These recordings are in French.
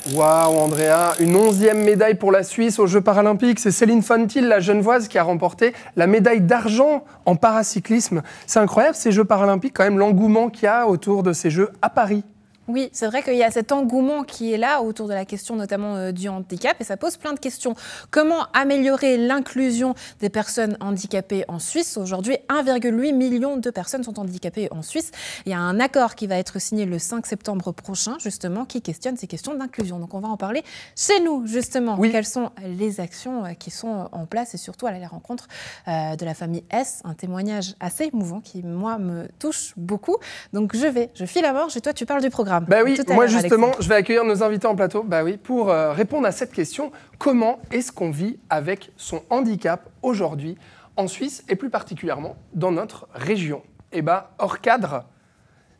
Waouh, Andrea, une 11e médaille pour la Suisse aux Jeux paralympiques. C'est Céline Fontil, la Genevoise, qui a remporté la médaille d'argent en paracyclisme. C'est incroyable, ces Jeux paralympiques, quand même, l'engouement qu'il y a autour de ces Jeux à Paris. Oui, c'est vrai qu'il y a cet engouement qui est là autour de la question notamment du handicap et ça pose plein de questions. Comment améliorer l'inclusion des personnes handicapées en Suisse? Aujourd'hui, 1,8 million de personnes sont handicapées en Suisse. Il y a un accord qui va être signé le 5 septembre prochain, justement, qui questionne ces questions d'inclusion. Donc on va en parler chez nous, justement. Oui. Quelles sont les actions qui sont en place et surtout aller à la rencontre de la famille S, un témoignage assez émouvant qui, moi, me touche beaucoup. Donc je file à Morges et toi, tu parles du programme. Bah oui, moi justement, Alexandre. je vais accueillir nos invités en plateau pour répondre à cette question. Comment est-ce qu'on vit avec son handicap aujourd'hui en Suisse et plus particulièrement dans notre région? Eh bien, hors cadre,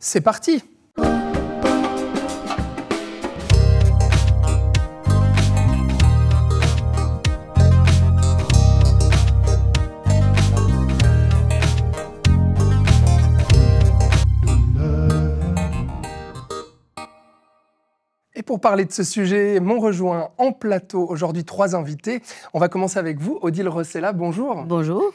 c'est parti! Et pour parler de ce sujet, m'ont rejoint en plateau aujourd'hui 3 invités. On va commencer avec vous, Odile Rossella, bonjour. Bonjour.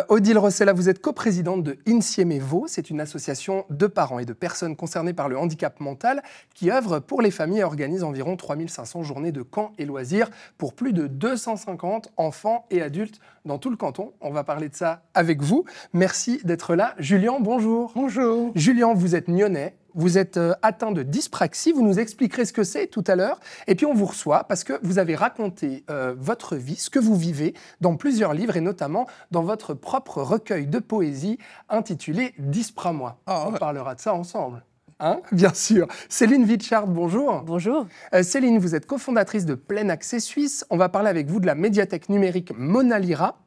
Odile Rossella, vous êtes coprésidente de Insieme Evo. C'est une association de parents et de personnes concernées par le handicap mental qui œuvre pour les familles et organise environ 3500 journées de camps et loisirs pour plus de 250 enfants et adultes dans tout le canton. On va parler de ça avec vous. Merci d'être là. Julien, bonjour. Bonjour. Julien, vous êtes nyonnais. Vous êtes atteint de dyspraxie, vous nous expliquerez ce que c'est tout à l'heure. Et puis on vous reçoit parce que vous avez raconté votre vie, ce que vous vivez, dans plusieurs livres et notamment dans votre propre recueil de poésie intitulé « Dyspramois ». On parlera de ça ensemble. Hein, bien sûr. Céline Witchard, bonjour. Bonjour. Céline, vous êtes cofondatrice de Plein Accès Suisse. On va parler avec vous de la médiathèque numérique Mona Lira,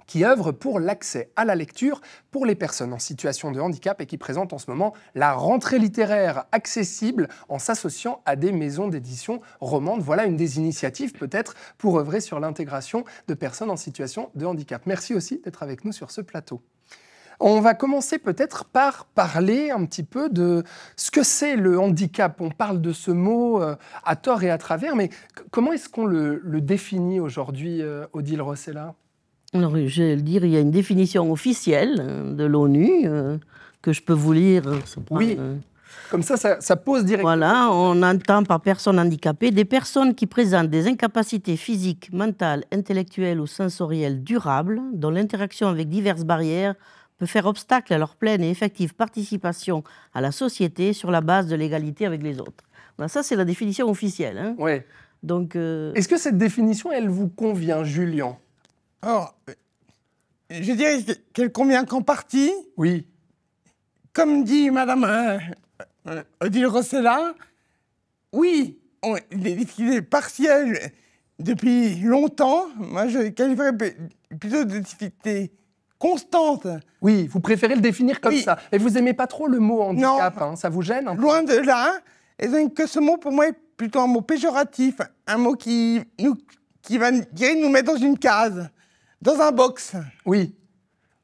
qui œuvre pour l'accès à la lecture pour les personnes en situation de handicap et qui présente en ce moment la rentrée littéraire accessible en s'associant à des maisons d'édition romandes. Voilà une des initiatives peut-être pour œuvrer sur l'intégration de personnes en situation de handicap. Merci aussi d'être avec nous sur ce plateau. On va commencer peut-être par parler un petit peu de ce que c'est le handicap. On parle de ce mot à tort et à travers, mais comment est-ce qu'on le définit aujourd'hui, Odile Rossella ? Alors, je vais le dire, il y a une définition officielle de l'ONU que je peux vous lire. Oui, comme ça pose directement. Voilà, on entend par personnes handicapées des personnes qui présentent des incapacités physiques, mentales, intellectuelles ou sensorielles durables, dont l'interaction avec diverses barrières peut faire obstacle à leur pleine et effective participation à la société sur la base de l'égalité avec les autres. Voilà, ça, c'est la définition officielle. Hein. Ouais. Donc, est-ce que cette définition, elle vous convient, Julien ? Alors, je dirais qu'elle convient qu'en partie. Oui. Comme dit Madame Odile Rossella, oui, les difficultés partielles depuis longtemps. Moi, je qualifierais plutôt de difficultés constantes. Oui, vous préférez le définir comme oui. ça. Et vous n'aimez pas trop le mot handicap, hein, ça vous gêne un peu ? Loin de là. Et donc que ce mot, pour moi, est plutôt un mot péjoratif, un mot qui va nous mettre dans une case. Dans un box. Oui.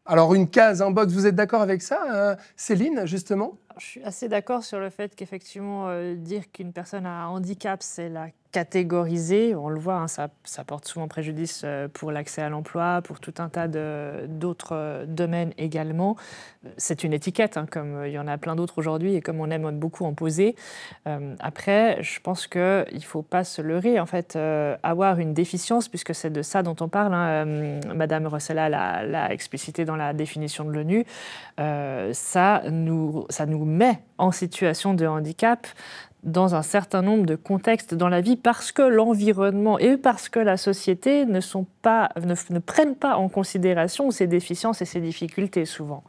Alors, une case, un box, vous êtes d'accord avec ça, Céline, justement ? Je suis assez d'accord sur le fait qu'effectivement, dire qu'une personne a un handicap, c'est la catégoriser. On le voit, hein, ça porte souvent préjudice pour l'accès à l'emploi, pour tout un tas d'autres domaines également. C'est une étiquette, hein, comme il y en a plein d'autres aujourd'hui et comme on aime beaucoup en poser. Après, je pense qu'il ne faut pas se leurrer. En fait, avoir une déficience, puisque c'est de ça dont on parle, hein, Madame Rossella l'a explicité dans la définition de l'ONU, ça nous met en situation de handicap dans un certain nombre de contextes dans la vie parce que l'environnement et parce que la société ne prennent pas en considération ces déficiences et ces difficultés souvent.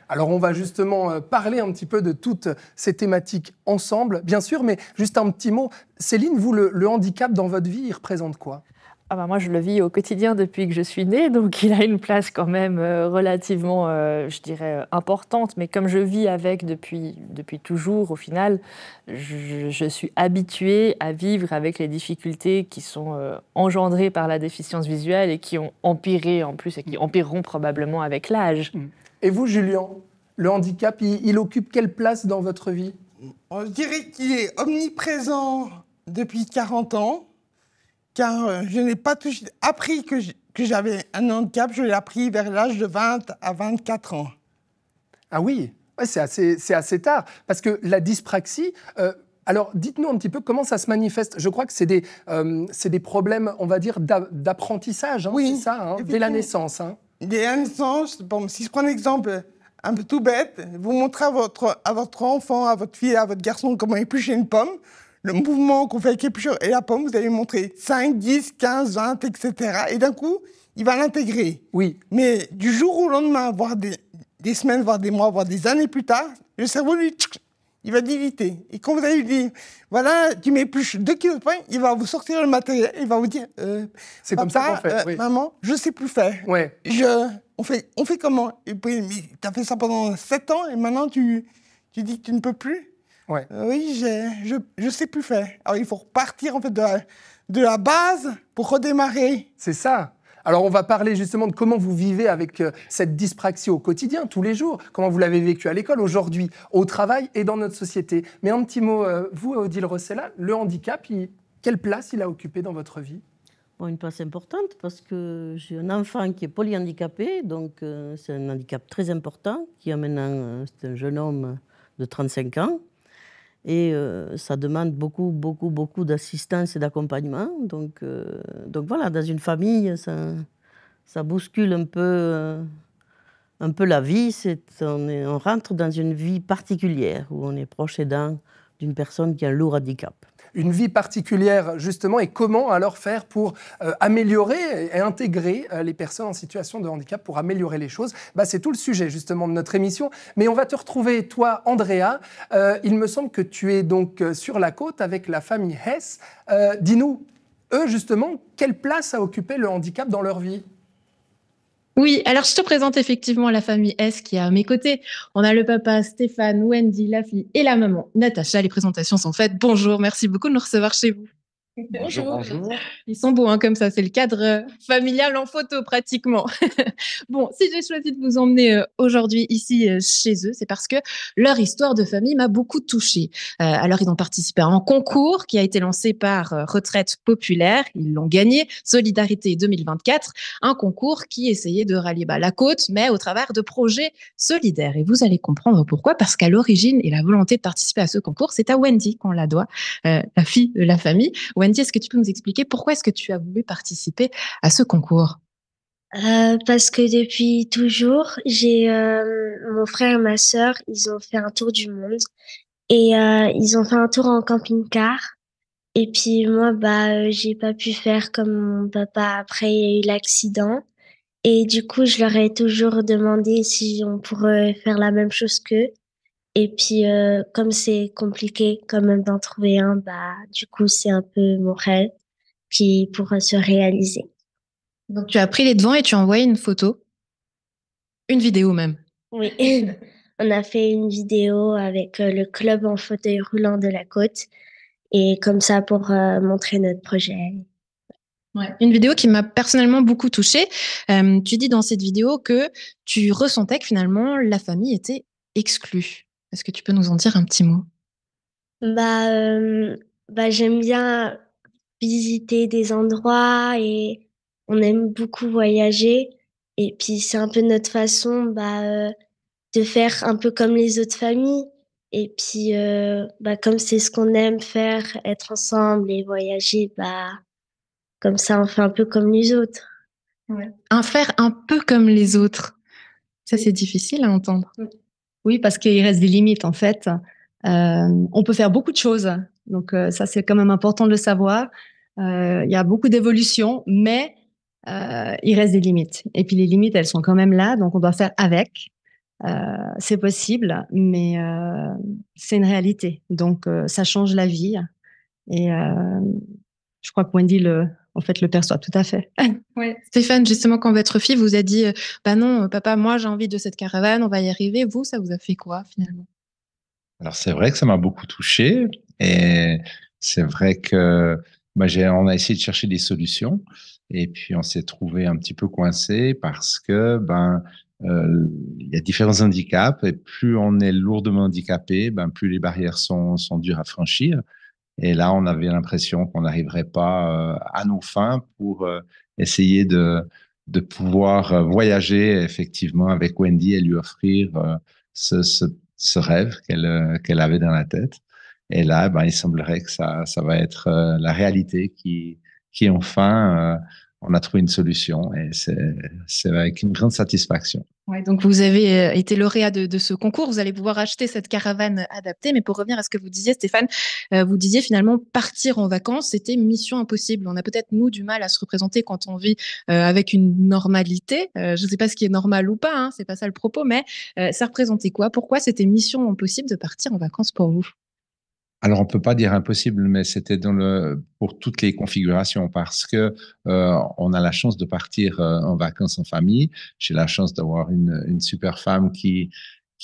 Alors on va justement parler un petit peu de toutes ces thématiques ensemble, bien sûr, mais juste un petit mot. Céline, vous, le handicap dans votre vie, il représente quoi ? Moi, je le vis au quotidien depuis que je suis née, donc il a une place quand même relativement, je dirais, importante. Mais comme je vis avec depuis toujours, au final, je suis habituée à vivre avec les difficultés qui sont engendrées par la déficience visuelle et qui ont empiré en plus et qui empireront probablement avec l'âge. Et vous, Julien, le handicap, il occupe quelle place dans votre vie ? Je dirais qu'il est omniprésent depuis 40 ans, car je n'ai pas appris que j'avais un handicap, je l'ai appris vers l'âge de 20 à 24 ans. Ah oui, ouais, c'est assez tard, parce que la dyspraxie... alors, dites-nous un petit peu comment ça se manifeste. Je crois que c'est des problèmes, on va dire, d'apprentissage, hein, Oui, c'est ça, hein, dès la naissance. Hein. Dès la naissance, bon, si je prends un exemple un peu tout bête, vous montrez à votre enfant, à votre fille, à votre garçon comment éplucher une pomme, le mouvement qu'on fait avec l'épluchure et la pomme, vous allez montrer 5, 10, 15, 20, etc. Et d'un coup, il va l'intégrer. Oui. Mais du jour au lendemain, voire des semaines, voire des mois, voire des années plus tard, le cerveau, lui, il va diliter. Et quand vous allez lui dire, voilà, tu m'épluches 2 kilos de pain, il va vous sortir le matériel, il va vous dire, c'est comme ça qu'on fait. Oui. Maman, je sais plus faire. Ouais. On fait comment? Et puis, mais tu as fait ça pendant 7 ans et maintenant tu dis que tu ne peux plus? Ouais. Oui, je sais plus faire. Alors il faut repartir en fait de la base pour redémarrer. C'est ça. Alors, on va parler justement de comment vous vivez avec cette dyspraxie au quotidien, tous les jours, comment vous l'avez vécu à l'école, aujourd'hui, au travail et dans notre société. Mais un petit mot, vous, Odile Rossella, le handicap, quelle place il a occupé dans votre vie? Bon, une place importante parce que j'ai un enfant qui est polyhandicapé, donc c'est un handicap très important, qui a maintenant, c'est un jeune homme de 35 ans. Et ça demande beaucoup d'assistance et d'accompagnement. Donc voilà, dans une famille, ça bouscule un peu la vie. On rentre dans une vie particulière où on est proche aidant d'une personne qui a un lourd handicap. Une vie particulière, justement, et comment alors faire pour améliorer et intégrer les personnes en situation de handicap pour améliorer les choses? C'est tout le sujet, justement, de notre émission. Mais on va te retrouver, toi, Andrea. Il me semble que tu es donc sur la côte avec la famille Hess. Dis-nous, eux, justement, quelle place a occupé le handicap dans leur vie? Oui, alors je te présente effectivement la famille S qui est à mes côtés. On a le papa Stéphane, Wendy, la fille et la maman Natacha. Les présentations sont faites. Bonjour, merci beaucoup de nous recevoir chez vous. Bonjour. Ils sont beaux comme ça, c'est le cadre familial en photo pratiquement. Bon, si j'ai choisi de vous emmener aujourd'hui ici chez eux, c'est parce que leur histoire de famille m'a beaucoup touchée. Alors, ils ont participé à un concours qui a été lancé par Retraite Populaire. Ils l'ont gagné, Solidarité 2024, un concours qui essayait de rallier la côte, mais au travers de projets solidaires. Et vous allez comprendre pourquoi, parce qu'à l'origine et la volonté de participer à ce concours, c'est à Wendy qu'on la doit, la fille de la famille. Wendy, est-ce que tu peux nous expliquer pourquoi est-ce que tu as voulu participer à ce concours? Parce que depuis toujours, j'ai mon frère et ma sœur, ils ont fait un tour du monde et ils ont fait un tour en camping-car. Et puis moi, j'ai pas pu faire comme mon papa. Après, il y a eu l'accident. Et du coup, je leur ai toujours demandé si on pourrait faire la même chose qu'eux. Et puis, comme c'est compliqué quand même d'en trouver un, du coup, c'est un peu mon rêve qui pourra se réaliser. Donc, tu as pris les devants et tu as envoyé une photo, une vidéo même. Oui, on a fait une vidéo avec le club en fauteuil roulant de la côte et comme ça pour montrer notre projet. Ouais. Une vidéo qui m'a personnellement beaucoup touchée. Tu dis dans cette vidéo que tu ressentais que finalement la famille était exclue. Est-ce que tu peux nous en dire un petit mot? J'aime bien visiter des endroits et on aime beaucoup voyager. Et puis, c'est un peu notre façon de faire un peu comme les autres familles. Et puis, comme c'est ce qu'on aime faire, être ensemble et voyager, comme ça, on fait un peu comme les autres. Ouais. Faire un peu comme les autres. Ça, c'est difficile à entendre. Oui, parce qu'il reste des limites, en fait. On peut faire beaucoup de choses. Donc, ça, c'est quand même important de le savoir. Il y a beaucoup d'évolution, mais il reste des limites. Et puis, les limites, elles sont quand même là. Donc, on doit faire avec. C'est possible, mais c'est une réalité. Donc, ça change la vie. Et je crois que Wendy le perçoit tout à fait. Ouais. Stéphane, justement, quand votre fille vous a dit non, papa, moi j'ai envie de cette caravane, on va y arriver, vous, ça vous a fait quoi finalement? Alors c'est vrai que ça m'a beaucoup touché et c'est vrai que on a essayé de chercher des solutions et puis on s'est trouvé un petit peu coincé parce que il y a différents handicaps et plus on est lourdement handicapé, plus les barrières sont dures à franchir. Et là, on avait l'impression qu'on n'arriverait pas à nos fins pour essayer de pouvoir voyager effectivement avec Wendy et lui offrir ce rêve qu'elle avait dans la tête. Et là, ben, il semblerait que ça va être la réalité qui enfin, on a trouvé une solution et c'est avec une grande satisfaction. Ouais, donc vous avez été lauréat de ce concours, vous allez pouvoir acheter cette caravane adaptée. Mais pour revenir à ce que vous disiez, Stéphane, vous disiez finalement partir en vacances, c'était mission impossible. On a peut-être, nous, du mal à se représenter quand on vit avec une normalité. Je ne sais pas ce qui est normal ou pas, hein, c'est pas ça le propos, mais ça représentait quoi? Pourquoi c'était mission impossible de partir en vacances pour vous? Alors, on peut pas dire impossible, mais c'était pour toutes les configurations parce que on a la chance de partir en vacances en famille. J'ai la chance d'avoir une super femme qui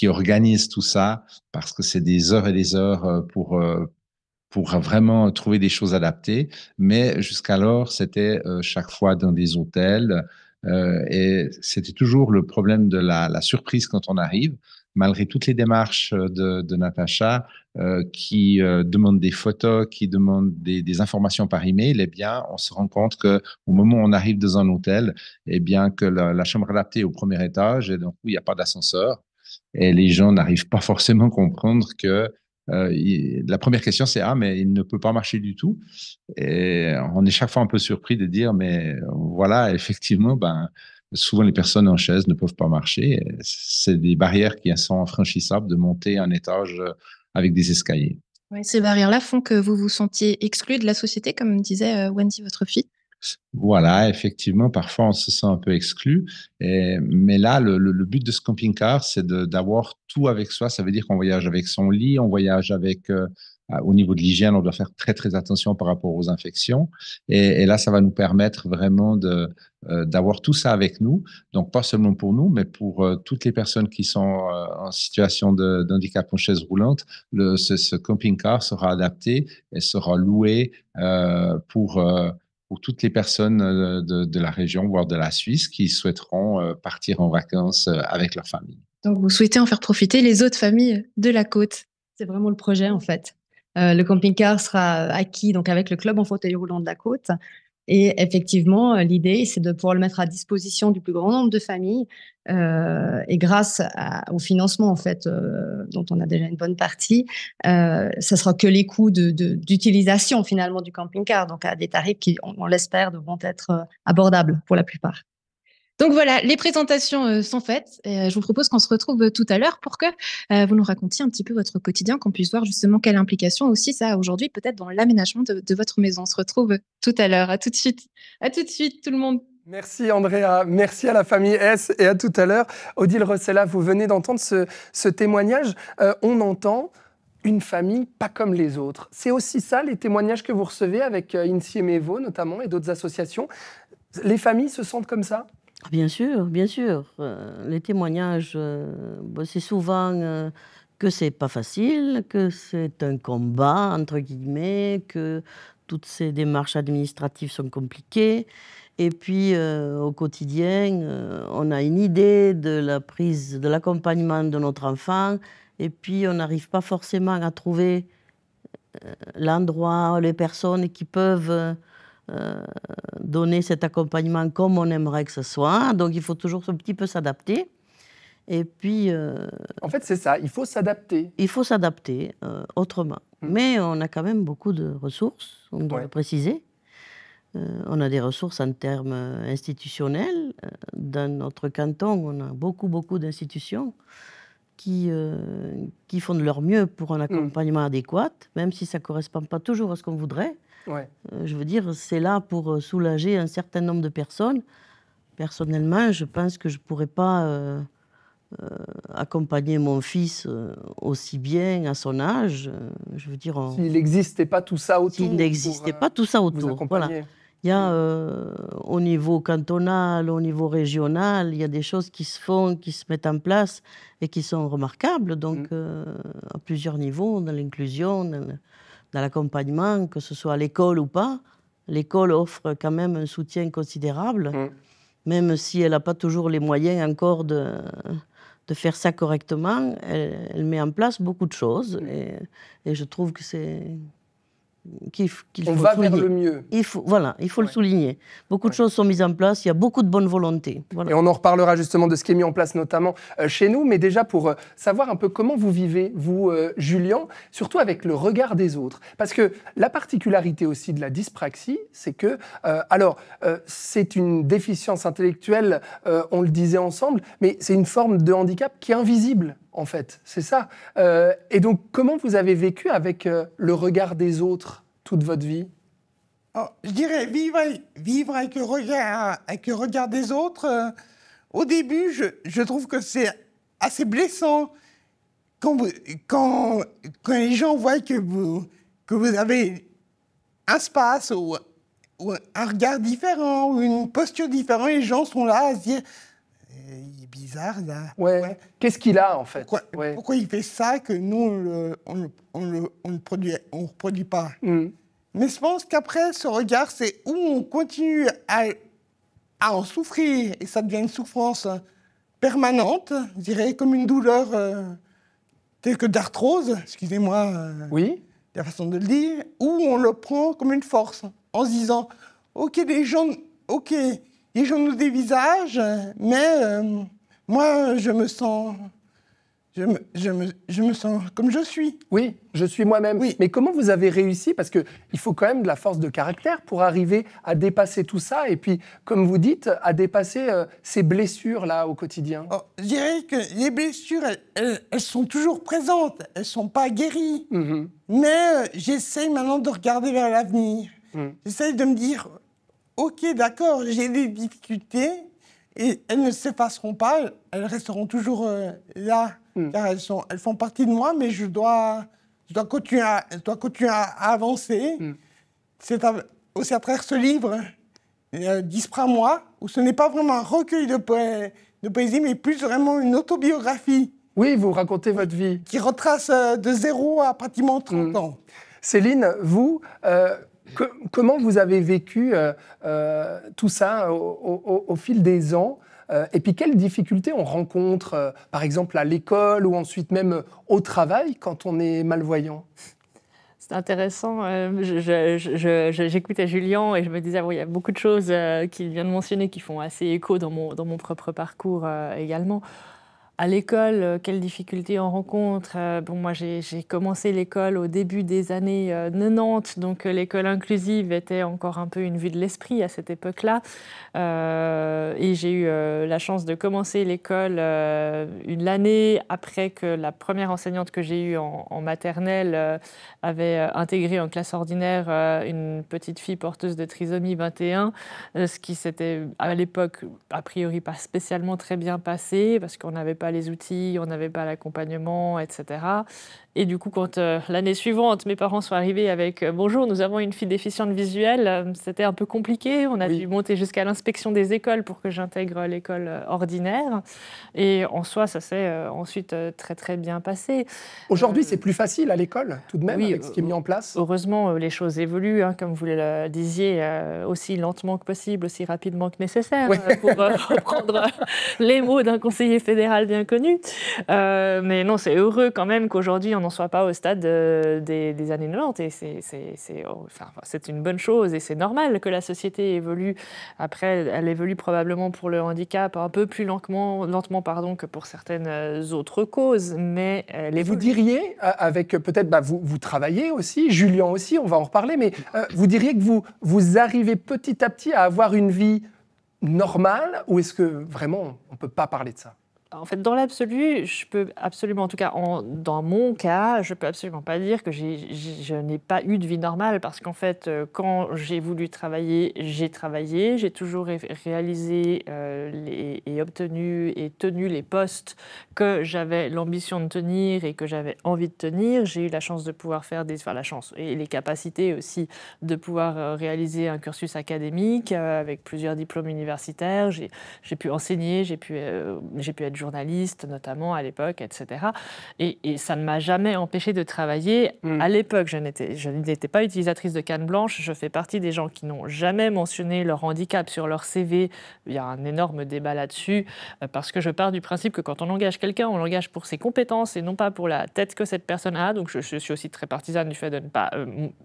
organise tout ça parce que c'est des heures et des heures pour vraiment trouver des choses adaptées. Mais jusqu'alors, c'était chaque fois dans des hôtels et c'était toujours le problème de la surprise quand on arrive. Malgré toutes les démarches de Natacha, qui demande des photos, qui demande des informations par email, eh bien, on se rend compte que au moment où on arrive dans un hôtel, eh bien, que la chambre adaptée est au premier étage et donc, il n'y a pas d'ascenseur. Et les gens n'arrivent pas forcément à comprendre que la première question, c'est ah, mais il ne peut pas marcher du tout. Et on est chaque fois un peu surpris de dire, mais voilà, effectivement, ben, souvent les personnes en chaise ne peuvent pas marcher. C'est des barrières qui sont infranchissables de monter un étage avec des escaliers. Ouais, ces barrières-là font que vous vous sentiez exclu de la société, comme disait Wendy, votre fille. Voilà, effectivement, parfois on se sent un peu exclu. Mais là, le but de ce camping-car, c'est d'avoir tout avec soi. Ça veut dire qu'on voyage avec son lit, on voyage avec, au niveau de l'hygiène, on doit faire très, très attention par rapport aux infections. Et là, ça va nous permettre vraiment d'avoir tout ça avec nous. Donc, pas seulement pour nous, mais pour toutes les personnes qui sont en situation d'handicap en chaise roulante. Ce camping-car sera adapté et sera loué pour toutes les personnes de la région, voire de la Suisse, qui souhaiteront partir en vacances avec leur famille. Donc, vous souhaitez en faire profiter les autres familles de la côte. C'est vraiment le projet, en fait. Le camping-car sera acquis donc, avec le club en fauteuil roulant de la côte. Et effectivement, l'idée, c'est de pouvoir le mettre à disposition du plus grand nombre de familles. Et grâce au financement, en fait, dont on a déjà une bonne partie, ça sera que les coûts d'utilisation, finalement, du camping-car. Donc, à des tarifs qui, on l'espère, devront être abordables pour la plupart. Donc voilà, les présentations sont faites. Et je vous propose qu'on se retrouve tout à l'heure pour que vous nous racontiez un petit peu votre quotidien, qu'on puisse voir justement quelle implication aussi ça a aujourd'hui peut-être dans l'aménagement de votre maison. On se retrouve tout à l'heure. À tout de suite. À tout de suite, tout le monde. Merci Andrea, merci à la famille S et à tout à l'heure. Odile Rossella, vous venez d'entendre ce témoignage. On entend une famille pas comme les autres. C'est aussi ça les témoignages que vous recevez avec Insiemevo notamment et d'autres associations. Les familles se sentent comme ça ? Bien sûr, bien sûr. Les témoignages, c'est souvent que c'est pas facile, que c'est un combat, entre guillemets, que toutes ces démarches administratives sont compliquées. Et puis, au quotidien, on a une idée de la prise, de l'accompagnement de notre enfant, et puis on n'arrive pas forcément à trouver l'endroit, les personnes qui peuvent donner cet accompagnement comme on aimerait que ce soit. Donc, il faut toujours un petit peu s'adapter. Et puis... en fait, c'est ça, il faut s'adapter. Il faut s'adapter autrement. Mais on a quand même beaucoup de ressources, on doit le préciser. On a des ressources en termes institutionnels. Dans notre canton, on a beaucoup, beaucoup d'institutions qui font de leur mieux pour un accompagnement adéquat, même si ça ne correspond pas toujours à ce qu'on voudrait. Ouais. Je veux dire, c'est là pour soulager un certain nombre de personnes. Personnellement, je pense que je ne pourrais pas accompagner mon fils aussi bien à son âge. Je veux dire, s'il n'existait pas tout ça autour. S'il n'existait pas tout ça autour. Voilà. Il y a au niveau cantonal, au niveau régional, il y a des choses qui se font, qui se mettent en place et qui sont remarquables. Donc, à plusieurs niveaux, dans l'inclusion, dans l'accompagnement, que ce soit à l'école ou pas. L'école offre quand même un soutien considérable, même si elle n'a pas toujours les moyens encore de faire ça correctement. Elle met en place beaucoup de choses et je trouve que qu'il On faut va souligner. vers le mieux. Il faut le Ouais. souligner. Beaucoup de choses sont mises en place, il y a beaucoup de bonne volonté. Voilà. Et on en reparlera justement de ce qui est mis en place notamment chez nous, mais déjà pour savoir un peu comment vous vivez, vous, Julien, surtout avec le regard des autres. Parce que la particularité aussi de la dyspraxie, c'est que, c'est une déficience intellectuelle, on le disait ensemble, mais c'est une forme de handicap qui est invisible, en fait, c'est ça. Et donc, comment vous avez vécu avec le regard des autres toute votre vie ? Oh, je dirais vivre avec le regard des autres. Au début, je trouve que c'est assez blessant quand les gens voient que vous avez un espace ou un regard différent ou une posture différente. Les gens sont là à se dire il est bizarre là. Ouais. Qu'est-ce qu'il a en fait ? Pourquoi il fait ça que nous on ne reproduit pas. Mais je pense qu'après, ce regard, c'est où on continue à en souffrir, et ça devient une souffrance permanente, je dirais, comme une douleur telle que d'arthrose, excusez-moi la façon de le dire, ou on le prend comme une force, en se disant, OK, les gens nous dévisagent, mais moi, je me sens comme je suis. Oui, je suis moi-même. Oui. Mais comment vous avez réussi ? Parce qu'il faut quand même de la force de caractère pour arriver à dépasser tout ça et puis, comme vous dites, à dépasser ces blessures-là au quotidien. Oh, je dirais que les blessures, elles sont toujours présentes. Elles ne sont pas guéries. Mais j'essaye maintenant de regarder vers l'avenir. J'essaye de me dire, OK, d'accord, j'ai des difficultés et elles ne s'effaceront pas. Elles resteront toujours là. Car elles font partie de moi, mais je dois continuer à avancer. C'est aussi à travers ce livre, Dispra moi, où ce n'est pas vraiment un recueil de poésie, mais plus vraiment une autobiographie. Oui, vous racontez votre vie. Qui retrace de 0 à pratiquement 30 ans. Céline, vous, comment vous avez vécu tout ça au fil des ans ? Et puis, quelles difficultés on rencontre, par exemple, à l'école ou ensuite même au travail quand on est malvoyant ? C'est intéressant. J'écoutais Julien et je me disais, il y a beaucoup de choses qu'il vient de mentionner qui font assez écho dans mon propre parcours également. À l'école, quelles difficultés on rencontre ? Moi, j'ai commencé l'école au début des années 90, donc l'école inclusive était encore un peu une vue de l'esprit à cette époque-là. Et j'ai eu la chance de commencer l'école l'année après que la première enseignante que j'ai eue en maternelle avait intégré en classe ordinaire une petite fille porteuse de trisomie 21, ce qui s'était à l'époque a priori pas spécialement très bien passé parce qu'on n'avait pas les outils, on n'avait pas l'accompagnement, etc. Et du coup, quand l'année suivante, mes parents sont arrivés avec « Bonjour, nous avons une fille déficiente visuelle », c'était un peu compliqué. On a dû monter jusqu'à l'inspection des écoles pour que j'intègre l'école ordinaire. Et en soi, ça s'est ensuite très, très bien passé. Aujourd'hui, c'est plus facile à l'école, tout de même, avec ce qui est mis en place. Heureusement, les choses évoluent, comme vous le disiez, aussi lentement que possible, aussi rapidement que nécessaire, pour reprendre les mots d'un conseiller fédéral bien connu. Mais non, c'est heureux quand même qu'aujourd'hui, on n'en soit pas au stade des années 90. Et c'est une bonne chose et c'est normal que la société évolue. Après, elle évolue probablement pour le handicap un peu plus lentement que pour certaines autres causes, mais elle évolue. Vous diriez, avec peut-être, vous travaillez aussi, Julien aussi, on va en reparler, mais vous diriez que vous arrivez petit à petit à avoir une vie normale, ou est-ce que vraiment on ne peut pas parler de ça ? En fait, dans l'absolu, je peux absolument, en tout cas dans mon cas, je peux absolument pas dire que je n'ai pas eu de vie normale parce qu'en fait, quand j'ai voulu travailler, j'ai toujours réalisé et obtenu et tenu les postes que j'avais l'ambition de tenir et que j'avais envie de tenir. J'ai eu la chance de pouvoir faire la chance et les capacités aussi de pouvoir réaliser un cursus académique avec plusieurs diplômes universitaires. J'ai pu enseigner, j'ai pu être journaliste notamment à l'époque, etc. Et ça ne m'a jamais empêché de travailler. À l'époque, je n'étais pas utilisatrice de canne blanche. Je fais partie des gens qui n'ont jamais mentionné leur handicap sur leur CV. Il y a un énorme débat là-dessus, parce que je pars du principe que quand on engage quelqu'un, on l'engage pour ses compétences et non pas pour la tête que cette personne a. Donc je suis aussi très partisane du fait de ne pas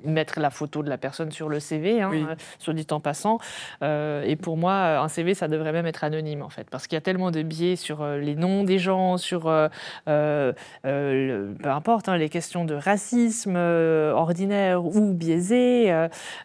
mettre la photo de la personne sur le CV, soit dit en passant. Et pour moi, un CV, ça devrait même être anonyme, en fait, parce qu'il y a tellement de biais sur les noms des gens, sur peu importe, les questions de racisme ordinaire ou biaisé.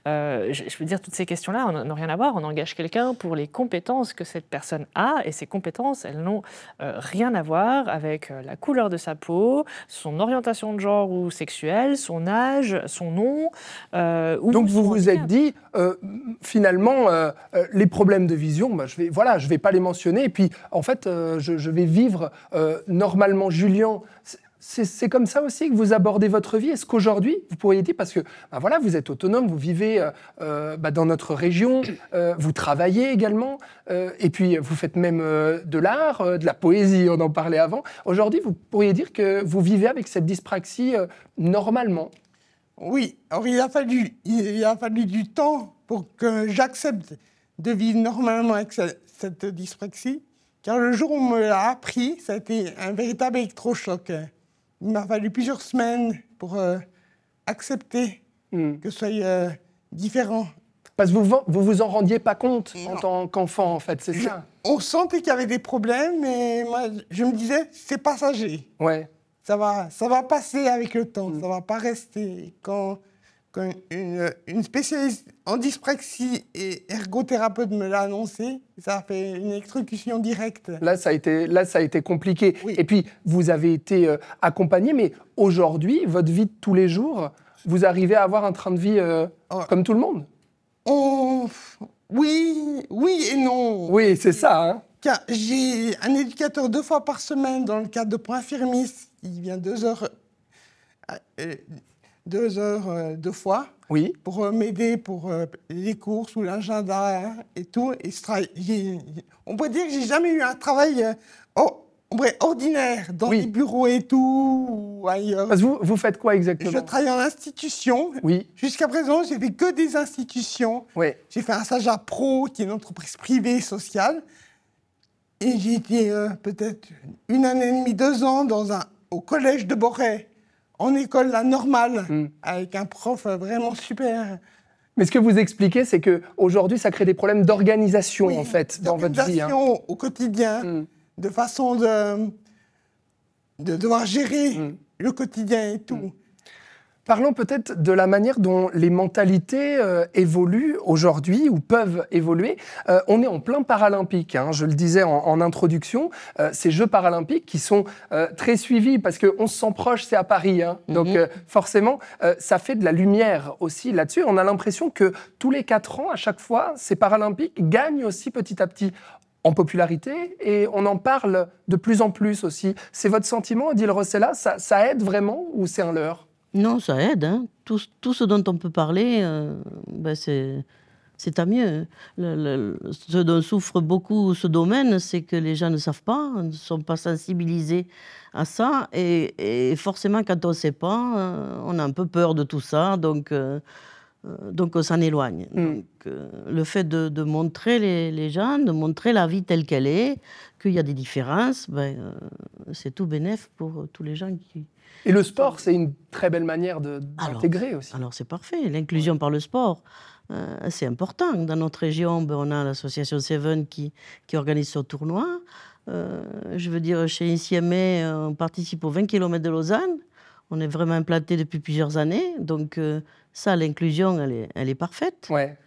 Je veux dire, toutes ces questions-là n'ont rien à voir. On engage quelqu'un pour les compétences que cette personne a, et ces compétences, elles n'ont rien à voir avec la couleur de sa peau, son orientation de genre ou sexuelle, son âge, son nom. Donc vous vous êtes dit, finalement, les problèmes de vision, je vais pas les mentionner, et puis en fait, je vais vivre normalement. Julien, c'est comme ça aussi que vous abordez votre vie? Est-ce qu'aujourd'hui, vous pourriez dire, parce que vous êtes autonome, vous vivez dans notre région, vous travaillez également, et puis vous faites même de l'art, de la poésie, on en parlait avant. Aujourd'hui, vous pourriez dire que vous vivez avec cette dyspraxie normalement? Oui, alors il a fallu du temps pour que j'accepte de vivre normalement avec cette dyspraxie, car le jour où on me l'a appris, ça a été un véritable électrochoc. Il m'a fallu plusieurs semaines pour accepter que ce soit différent. Parce que vous en rendiez pas compte en tant qu'enfant, en fait, c'est ça? On sentait qu'il y avait des problèmes, mais moi, je me disais, c'est passager. Ouais. Ça va passer avec le temps, ça va pas rester. Quand une spécialiste en dyspraxie et ergothérapeute me l'a annoncé, ça a fait une électrocution directe. Là, ça a été compliqué. Oui. Et puis, vous avez été accompagné, mais aujourd'hui, votre vie de tous les jours, vous arrivez à avoir un train de vie comme tout le monde? Oui et non. Oui, c'est ça. Hein. Car j'ai un éducateur 2 fois par semaine dans le cadre de Point Firmis. Il vient 2 heures 2 fois pour m'aider pour les courses ou l'agenda et tout. Et on pourrait dire que j'ai jamais eu un travail ordinaire dans les bureaux et tout ou ailleurs. Parce que vous faites quoi exactement? Je travaille en institution. Oui. Jusqu'à présent, j'ai fait que des institutions. Oui. J'ai fait un stage à Pro, qui est une entreprise privée sociale. Et j'ai été peut-être 1 année et demie, 2 ans au collège de Boré, en école normale, avec un prof vraiment super. Mais ce que vous expliquez, c'est qu'aujourd'hui, ça crée des problèmes d'organisation, en fait, dans votre vie. D'organisation au quotidien, de façon de devoir gérer le quotidien et tout. Parlons peut-être de la manière dont les mentalités évoluent aujourd'hui ou peuvent évoluer. On est en plein paralympique, je le disais en introduction, ces Jeux paralympiques qui sont très suivis parce qu'on se sent proche, c'est à Paris. Donc forcément, ça fait de la lumière aussi là-dessus. On a l'impression que tous les 4 ans, à chaque fois, ces paralympiques gagnent aussi petit à petit en popularité et on en parle de plus en plus aussi. C'est votre sentiment, Odile Rossella, ça aide vraiment ou c'est un leurre? Non, ça aide. Tout ce dont on peut parler, c'est tant mieux. Ce dont souffre beaucoup ce domaine, c'est que les gens ne savent pas, ne sont pas sensibilisés à ça. Et forcément, quand on ne sait pas, on a un peu peur de tout ça. Donc on s'en éloigne. Donc, le fait de montrer les gens, de montrer la vie telle qu'elle est, qu'il y a des différences, c'est tout bénef pour tous les gens qui... Et le sport, c'est une très belle manière d'intégrer aussi. Alors c'est parfait, l'inclusion par le sport, c'est important. Dans notre région, on a l'association Seven qui organise ce tournoi. Je veux dire, chez ICMA, on participe aux 20 km de Lausanne. On est vraiment implanté depuis plusieurs années. Donc ça, l'inclusion, elle est parfaite. Ouais.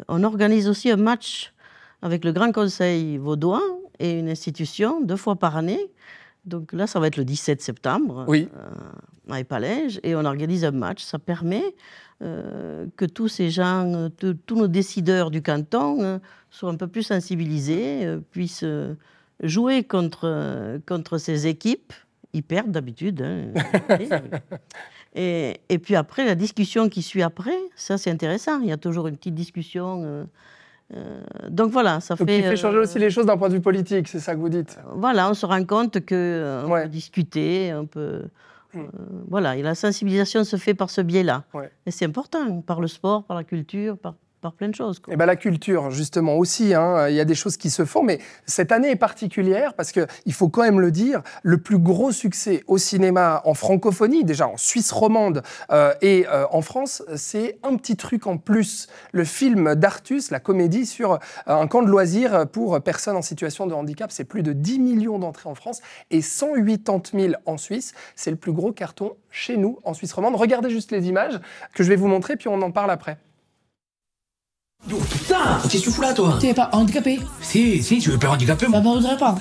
On organise aussi un match avec le Grand Conseil vaudois et une institution 2 fois par année. Donc là, ça va être le 17 septembre à Épalège, et on organise un match. Ça permet que tous ces gens, tous nos décideurs du canton soient un peu plus sensibilisés, puissent jouer contre ces équipes. Ils perdent d'habitude. Et puis après, la discussion qui suit après, ça c'est intéressant. Il y a toujours une petite discussion Donc voilà, ça Donc fait... il fait changer aussi les choses d'un point de vue politique, c'est ça que vous dites? Voilà, on se rend compte qu'on peut discuter, on peut... voilà, et la sensibilisation se fait par ce biais-là. Et c'est important, par le sport, par la culture, par plein de choses. Et ben la culture, justement, aussi, hein, il y a des choses qui se font, mais cette année est particulière parce qu'il faut quand même le dire, le plus gros succès au cinéma en francophonie, déjà en Suisse romande et en France, c'est Un petit truc en plus, le film d'Artus, la comédie sur un camp de loisirs pour personnes en situation de handicap. C'est plus de 10 millions d'entrées en France et 180 000 en Suisse. C'est le plus gros carton chez nous, en Suisse romande. Regardez juste les images que je vais vous montrer, puis on en parle après. Oh putain, qu'est-ce que tu fous là, toi? Tu n'es pas handicapé? Si, tu veux pas handicapé, moi. Bah, voudrais pas.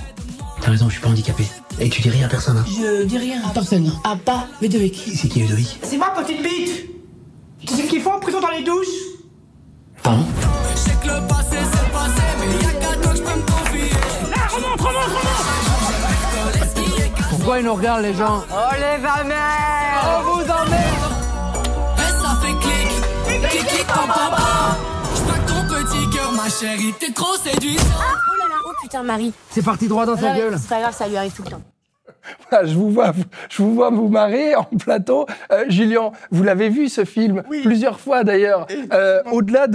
T'as raison, je suis pas handicapé. Et tu dis rien à personne, hein? Je dis rien à personne. À pas Ludovic. C'est qui Ludovic? C'est ma petite bite. Tu sais ce qu'ils font en prison dans les douches? Pardon? Je sais que le passé, c'est le passé, mais y'a qu'à toi que je peux me confier. Là, remonte. Pourquoi ils nous regardent, les gens? Oh les amers. On vous emmerde. Et ça fait clic, clic, pam, pam, pam. Petit cœur, ma chérie, t'es trop séduite. Oh là là, oh putain, Marie. C'est parti droit dans sa gueule. C'est pas grave, ça lui arrive tout le temps. Voilà, je vous vois vous marrer en plateau. Julien, vous l'avez vu ce film plusieurs fois d'ailleurs. Au-delà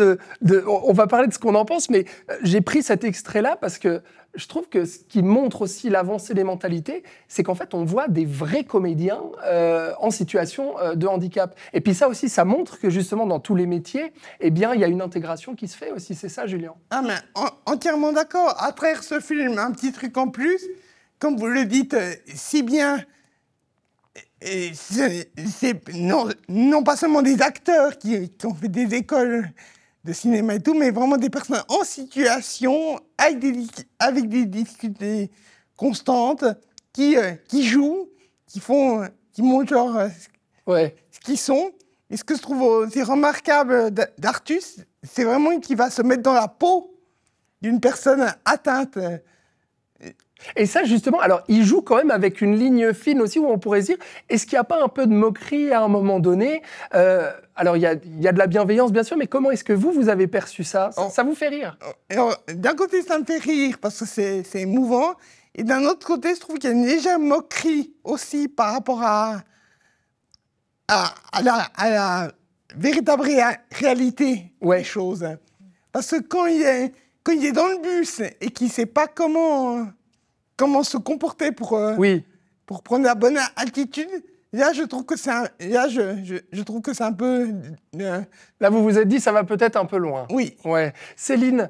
on va parler de ce qu'on en pense, mais j'ai pris cet extrait-là parce que je trouve que ce qui montre aussi l'avancée des mentalités, c'est qu'en fait, on voit des vrais comédiens en situation de handicap. Et puis ça aussi, ça montre que justement, dans tous les métiers, eh bien, il y a une intégration qui se fait aussi. C'est ça, Julien? Ah, mais entièrement d'accord. À travers ce film, un petit truc en plus, comme vous le dites si bien, non pas seulement des acteurs qui ont fait des écoles de cinéma et tout, mais vraiment des personnes en situation, avec des difficultés constantes, qui jouent, qui montrent genre ce qu'ils sont. Et ce que je trouve aussi remarquable d'Artus, c'est vraiment qu'il va se mettre dans la peau d'une personne atteinte. Et ça, justement, alors, il joue quand même avec une ligne fine aussi, où on pourrait se dire, est-ce qu'il n'y a pas un peu de moquerie à un moment donné? Alors, il y a de la bienveillance, bien sûr, mais comment est-ce que vous avez perçu ça? Ça vous fait rire? D'un côté, ça me fait rire, parce que c'est émouvant, et d'un autre côté, je trouve qu'il y a une légère moquerie aussi par rapport à la véritable réalité des choses. Parce que quand il est dans le bus et qu'il ne sait pas comment se comporter pour prendre la bonne altitude, là, je trouve que c'est un peu... Là, vous vous êtes dit, ça va peut-être un peu loin. Oui. Ouais. Céline,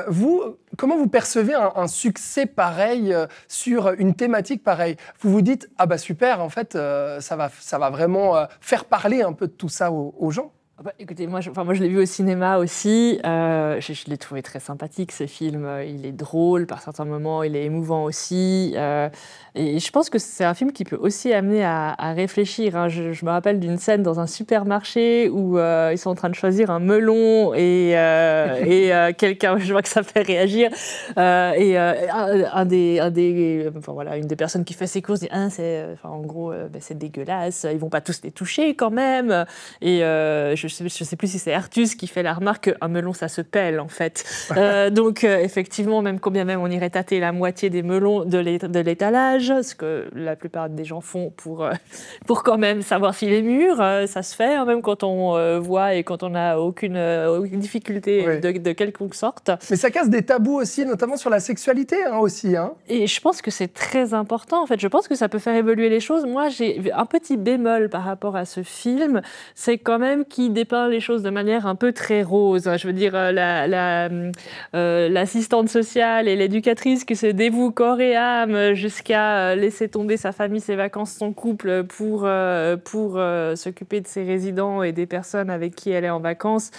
vous, comment vous percevez un succès pareil sur une thématique pareille? Vous vous dites, ah bah super, en fait, ça va vraiment faire parler un peu de tout ça aux gens? Bah, écoutez, moi je l'ai vu au cinéma aussi. Je l'ai trouvé très sympathique, ce film. Il est drôle par certains moments, il est émouvant aussi. Et je pense que c'est un film qui peut aussi amener à réfléchir. Hein. Je me rappelle d'une scène dans un supermarché où ils sont en train de choisir un melon et quelqu'un, je vois que ça fait réagir. Une des personnes qui fait ses courses dit en gros, c'est dégueulasse, ils vont pas tous les toucher quand même. Et je sais plus si c'est Artus qui fait la remarque qu'un melon ça se pèle en fait. Donc effectivement, même on irait tâter la moitié des melons de l'étalage, ce que la plupart des gens font pour quand même savoir s'il est mûr, ça se fait, hein, même quand on voit et quand on n'a aucune difficulté de quelconque sorte. Mais ça casse des tabous aussi, notamment sur la sexualité aussi. Hein. Et je pense que c'est très important en fait. Je pense que ça peut faire évoluer les choses. Moi, j'ai un petit bémol par rapport à ce film, c'est quand même qu'il dépeint les choses de manière un peu très rose. Je veux dire, l'assistante sociale et l'éducatrice qui se dévouent corps et âme jusqu'à laisser tomber sa famille, ses vacances, son couple pour s'occuper de ses résidents et des personnes avec qui elle est en vacances.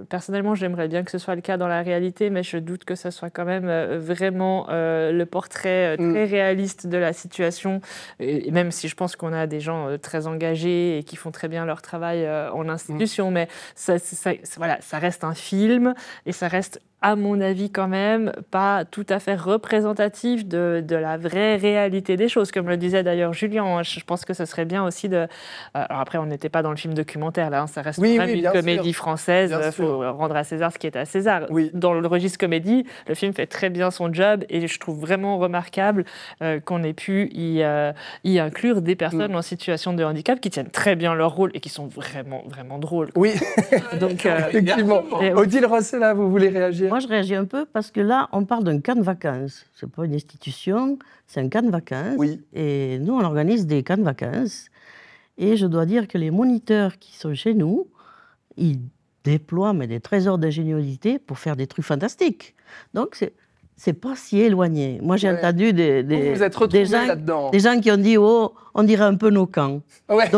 Personnellement, j'aimerais bien que ce soit le cas dans la réalité, mais je doute que ce soit quand même vraiment le portrait très réaliste de la situation. Et même si je pense qu'on a des gens très engagés et qui font très bien leur travail en institution, mais ça reste un film et ça reste à mon avis quand même, pas tout à fait représentatif de la vraie réalité des choses. Comme le disait d'ailleurs Julien, je pense que ce serait bien aussi de... alors après, on n'était pas dans le film documentaire, là, ça reste quand même une comédie française, il faut rendre à César ce qui est à César. Oui. Dans le registre comédie, le film fait très bien son job et je trouve vraiment remarquable qu'on ait pu y inclure des personnes en situation de handicap qui tiennent très bien leur rôle et qui sont vraiment, vraiment drôles. Oui, donc effectivement. Odile Rossella, vous voulez réagir? Moi, je réagis un peu parce que là, on parle d'un camp de vacances. Ce n'est pas une institution, c'est un camp de vacances. Oui. Et nous, on organise des camps de vacances. Et je dois dire que les moniteurs qui sont chez nous, ils déploient des trésors d'ingéniosité pour faire des trucs fantastiques. Donc, c'est pas si éloigné. Moi, j'ai entendu vous êtes retrouvés là-dedans. Des gens qui ont dit, oh, on dirait un peu nos camps. Ouais.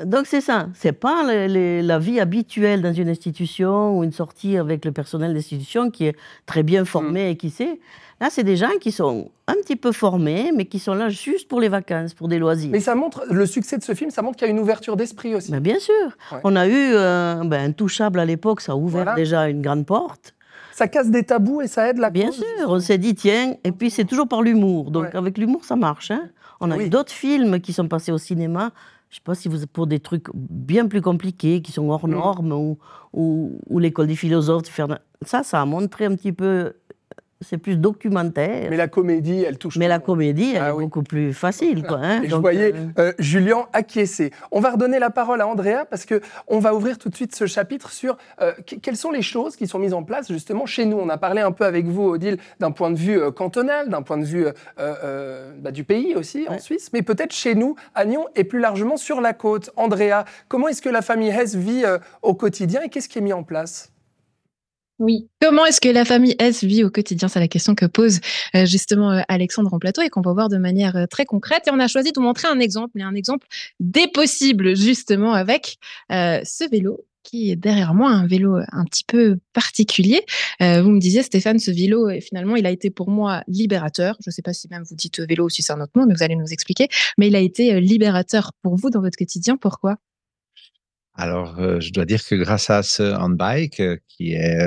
Donc c'est ça, c'est pas la vie habituelle dans une institution ou une sortie avec le personnel d'institution qui est très bien formé et qui sait. Là, c'est des gens qui sont un petit peu formés, mais qui sont là juste pour les vacances, pour des loisirs. Mais ça montre, le succès de ce film, ça montre qu'il y a une ouverture d'esprit aussi. Mais bien sûr. Ouais. On a eu Intouchable à l'époque, ça a ouvert déjà une grande porte. Ça casse des tabous et ça aide la cause. Bien sûr, on s'est dit, tiens, et puis c'est toujours par l'humour. Donc avec l'humour, ça marche. Hein. On a eu d'autres films qui sont passés au cinéma. Je ne sais pas si vous êtes pour des trucs bien plus compliqués, qui sont hors normes, ou l'école des philosophes. Ça a montré un petit peu... C'est plus documentaire. Mais la comédie, elle touche. Mais la comédie, elle est beaucoup plus facile. Quoi, hein. Et donc, je voyais Julien acquiescer. On va redonner la parole à Andrea parce qu'on va ouvrir tout de suite ce chapitre sur quelles sont les choses qui sont mises en place justement chez nous. On a parlé un peu avec vous, Odile, d'un point de vue cantonal, d'un point de vue du pays aussi, en Suisse, mais peut-être chez nous, à Nyon, et plus largement sur la côte. Andrea, comment est-ce que la famille Hess vit au quotidien et qu'est-ce qui est mis en place ? Oui. Comment est-ce que la famille S vit au quotidien? C'est la question que pose justement Alexandre en plateau et qu'on va voir de manière très concrète. Et on a choisi de vous montrer un exemple des possibles justement avec ce vélo qui est derrière moi, un vélo un petit peu particulier. Vous me disiez, Stéphane, ce vélo, finalement, il a été pour moi libérateur. Je ne sais pas si même vous dites vélo ou si c'est un autre mot, mais vous allez nous expliquer. Mais il a été libérateur pour vous dans votre quotidien. Pourquoi ? Alors, je dois dire que grâce à ce handbike, qui est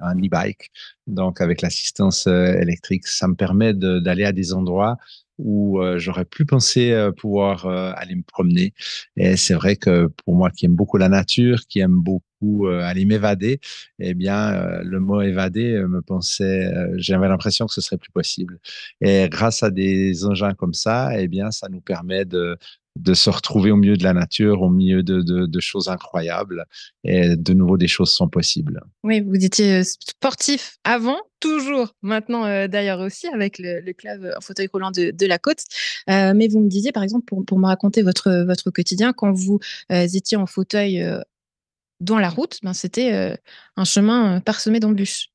un e-bike, donc avec l'assistance électrique, ça me permet d'aller à des endroits où j'aurais plus pensé pouvoir aller me promener. Et c'est vrai que pour moi qui aime beaucoup la nature, qui aime beaucoup aller m'évader, eh bien, le mot évader j'avais l'impression que ce serait plus possible. Et grâce à des engins comme ça, eh bien, ça nous permet de se retrouver au milieu de la nature, au milieu de choses incroyables. Et de nouveau, des choses sont possibles. Oui, vous étiez sportif avant, toujours maintenant d'ailleurs aussi, avec le club en fauteuil roulant de la côte. Mais vous me disiez, par exemple, pour me raconter votre quotidien, quand vous étiez en fauteuil dans la route, c'était un chemin parsemé d'embûches.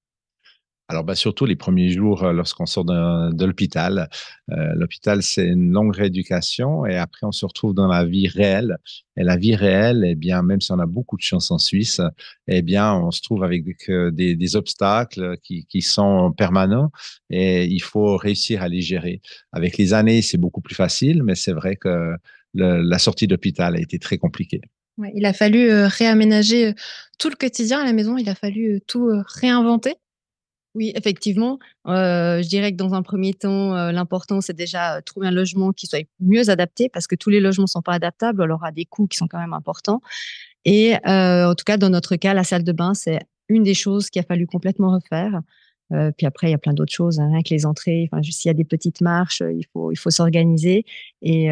Alors, surtout les premiers jours lorsqu'on sort de l'hôpital. L'hôpital, c'est une longue rééducation et après, on se retrouve dans la vie réelle. Et la vie réelle, eh bien, même si on a beaucoup de chance en Suisse, eh bien, on se trouve avec des obstacles qui sont permanents et il faut réussir à les gérer. Avec les années, c'est beaucoup plus facile, mais c'est vrai que la sortie d'hôpital a été très compliquée. Ouais, il a fallu réaménager tout le quotidien à la maison, il a fallu tout réinventer. Oui, effectivement. Je dirais que dans un premier temps, l'important, c'est déjà trouver un logement qui soit mieux adapté parce que tous les logements ne sont pas adaptables. Alors, à des coûts qui sont quand même importants. Et en tout cas, dans notre cas, la salle de bain, c'est une des choses qu'il a fallu complètement refaire. Puis après, il y a plein d'autres choses, hein, avec les entrées. Enfin, juste s'il y a des petites marches, il faut s'organiser. Et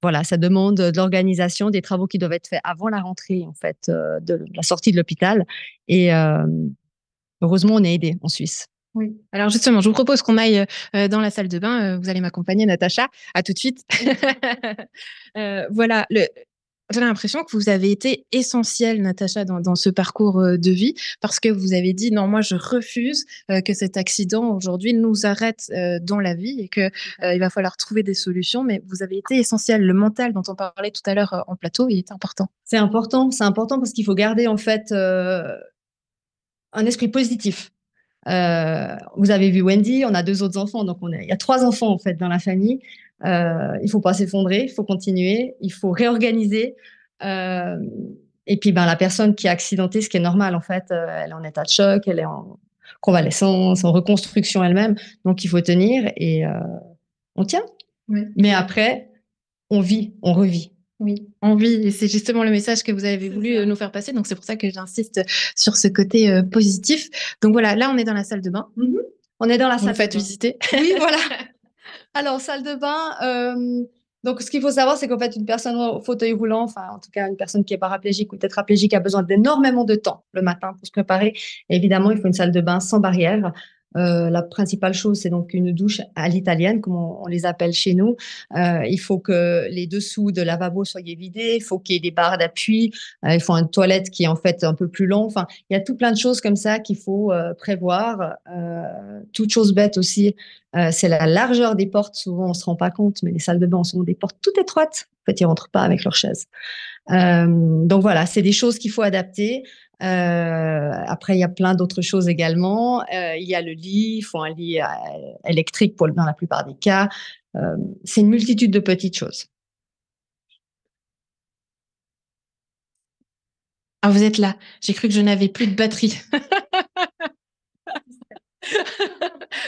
voilà, ça demande de l'organisation, des travaux qui doivent être faits avant la rentrée, en fait, de la sortie de l'hôpital. Et heureusement, on est aidé en Suisse. Oui. Alors justement, je vous propose qu'on aille dans la salle de bain. Vous allez m'accompagner, Natacha. À tout de suite. Voilà. J'ai l'impression que vous avez été essentielle, Natacha, dans ce parcours de vie, parce que vous avez dit non, moi je refuse que cet accident aujourd'hui nous arrête dans la vie et que il va falloir trouver des solutions. Mais vous avez été essentielle. Le mental dont on parlait tout à l'heure en plateau, il est important. C'est important parce qu'il faut garder en fait un esprit positif. Vous avez vu Wendy, on a 2 autres enfants, donc il y a 3 enfants en fait dans la famille. Il faut pas s'effondrer, il faut continuer, il faut réorganiser. Et puis la personne qui est accidentée, ce qui est normal en fait, elle est en état de choc, elle est convalescence, en reconstruction elle-même. Donc, il faut tenir et on tient. Oui. Mais après, on vit, on revit. Oui, envie. Et c'est justement le message que vous avez voulu nous faire passer. Donc, c'est pour ça que j'insiste sur ce côté positif. Donc, voilà, là, on est dans la salle de bain. On est dans la salle Vous de faites bain. visiter. Oui, voilà. Alors, salle de bain. Donc, ce qu'il faut savoir, c'est qu'en fait, une personne au fauteuil roulant, enfin, en tout cas, une personne qui est paraplégique ou tétraplégique a besoin d'énormément de temps le matin pour se préparer. Et évidemment, il faut une salle de bain sans barrière. La principale chose, c'est donc une douche à l'italienne, comme on les appelle chez nous. Il faut que les dessous de lavabo soient vidés. Il faut qu'il y ait des barres d'appui. Il faut une toilette qui est en fait un peu plus longue. Enfin, il y a tout plein de choses comme ça qu'il faut prévoir. Toute chose bête aussi, c'est la largeur des portes. Souvent, on se rend pas compte, mais les salles de bain sont des portes toutes étroites. En fait, ils rentrent pas avec leurs chaises. Donc voilà, c'est des choses qu'il faut adapter. Après, il y a plein d'autres choses également. Il y a le lit, il faut un lit électrique dans la plupart des cas. C'est une multitude de petites choses. Ah, vous êtes là. J'ai cru que je n'avais plus de batterie.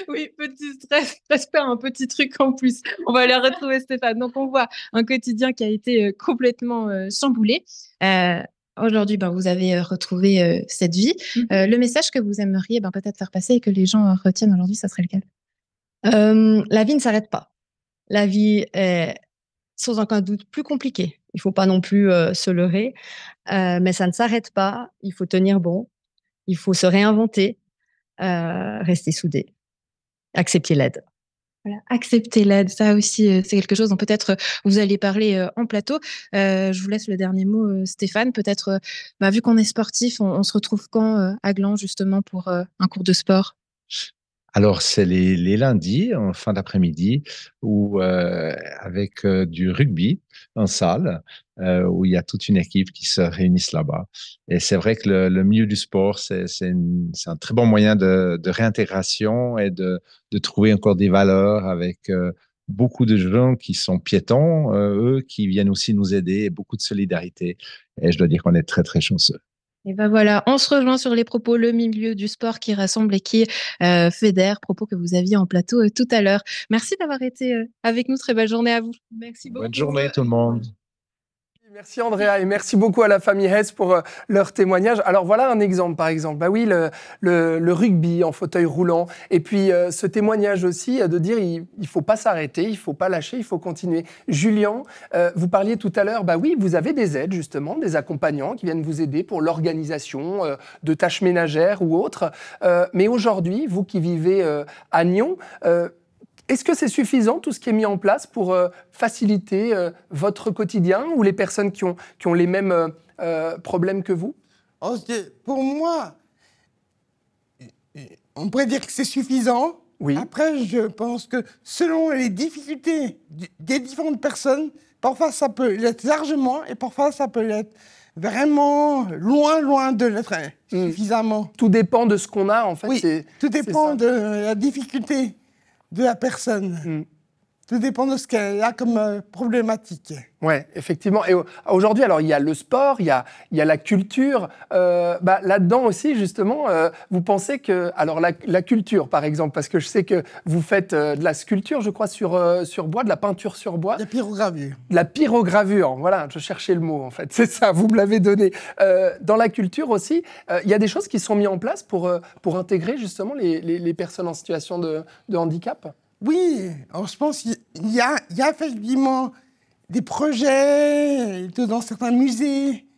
Oui, petit stress. J'espère un petit truc en plus. On va aller retrouver Stéphane. Donc, on voit un quotidien qui a été complètement chamboulé. Aujourd'hui, vous avez retrouvé cette vie. Le message que vous aimeriez peut-être faire passer et que les gens retiennent aujourd'hui, ça serait lequel? La vie ne s'arrête pas. La vie est sans aucun doute plus compliquée. Il ne faut pas non plus se leurrer, mais ça ne s'arrête pas. Il faut tenir bon. Il faut se réinventer, rester soudé, accepter l'aide. Voilà, accepter l'aide, ça aussi, c'est quelque chose dont peut-être vous allez parler en plateau. Je vous laisse le dernier mot, Stéphane. Peut-être, vu qu'on est sportif, on se retrouve quand à Gland, justement, pour un cours de sport? Alors, c'est les lundis, en fin d'après-midi, où avec du rugby en salle, où il y a toute une équipe qui se réunissent là-bas. Et c'est vrai que le milieu du sport, c'est un très bon moyen de réintégration et de trouver encore des valeurs avec beaucoup de gens qui sont piétons, eux, qui viennent aussi nous aider, et beaucoup de solidarité. Et je dois dire qu'on est très, très chanceux. Et voilà, on se rejoint sur les propos, le milieu du sport qui rassemble et qui fédère, propos que vous aviez en plateau tout à l'heure. Merci d'avoir été avec nous, très belle journée à vous. Merci beaucoup. Bonne journée tout le monde. Merci Andrea et merci beaucoup à la famille Hess pour leur témoignage. Alors voilà un exemple par exemple. Oui, le rugby en fauteuil roulant et puis ce témoignage aussi de dire il faut pas s'arrêter, il faut pas lâcher, il faut continuer. Julien, vous parliez tout à l'heure, oui, vous avez des aides justement, des accompagnants qui viennent vous aider pour l'organisation de tâches ménagères ou autres. Mais aujourd'hui, vous qui vivez à Nyon, est-ce que c'est suffisant, tout ce qui est mis en place, pour faciliter votre quotidien ou les personnes qui ont les mêmes problèmes que vous? Pour moi, on pourrait dire que c'est suffisant. Oui. Après, je pense que selon les difficultés des différentes personnes, parfois ça peut l'être largement et parfois ça peut l'être vraiment loin de l'être suffisamment. Tout dépend de ce qu'on a, en fait. Oui, tout dépend de la difficulté de la personne. Tout dépend de ce qu'elle a comme problématique. Oui, effectivement. Et aujourd'hui, alors, il y a le sport, il y a la culture. Là-dedans aussi, justement, vous pensez que... Alors, la culture, par exemple, parce que je sais que vous faites de la sculpture, je crois, sur bois, de la peinture sur bois. De la pyrogravure. De la pyrogravure, voilà, je cherchais le mot, en fait. C'est ça, vous me l'avez donné. Dans la culture aussi, il y a des choses qui sont mises en place pour intégrer, justement, les personnes en situation de handicap. Oui, alors je pense qu'il y a effectivement des projets dans certains musées